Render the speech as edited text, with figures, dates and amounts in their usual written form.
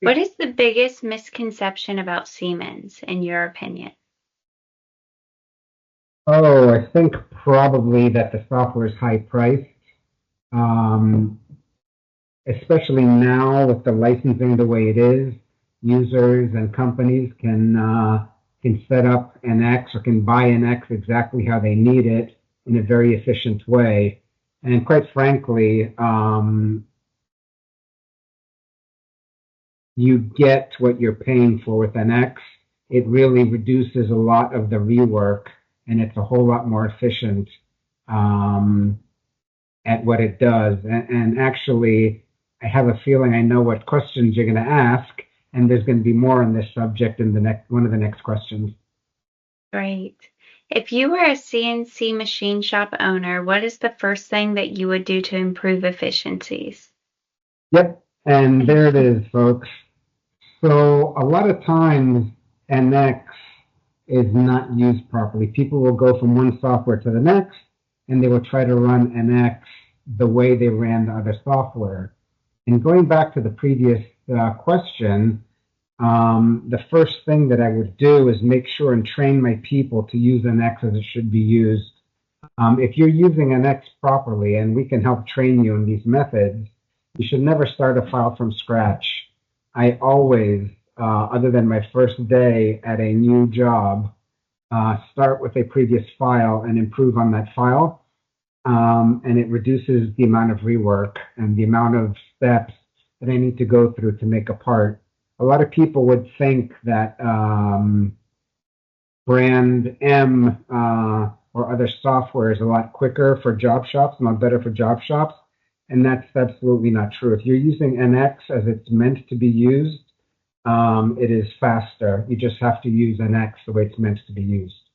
What is the biggest misconception about Siemens, in your opinion? Oh, I think probably that the software is high priced, um, especially now with the licensing the way it is. Users and companies can set up an X or can buy an X exactly how they need it in a very efficient way. And quite frankly, you get what you're paying for with an X. It really reduces a lot of the rework, and it's a whole lot more efficient. Um, at what it does. And actually, I have a feeling I know what questions you're going to ask, and there's going to be more on this subject in the next one of the next questions. Great. If you were a CNC machine shop owner, what is the first thing that you would do to improve efficiencies? Yep, and there it is, folks. So a lot of times, NX is not used properly. People will go from one software to the next, and they will try to run NX the way they ran the other software. And going back to the previous question, the first thing that I would do is make sure and train my people to use an X as it should be used. If you're using an X properly, and we can help train you in these methods, you should never start a file from scratch. I always, other than my first day at a new job, start with a previous file and improve on that file. And it reduces the amount of rework and the amount of steps that I need to go through to make a part. A lot of people would think that brand M or other software is a lot quicker for job shops, a lot better for job shops, and that's absolutely not true. If you're using NX as it's meant to be used, it is faster. You just have to use NX the way it's meant to be used.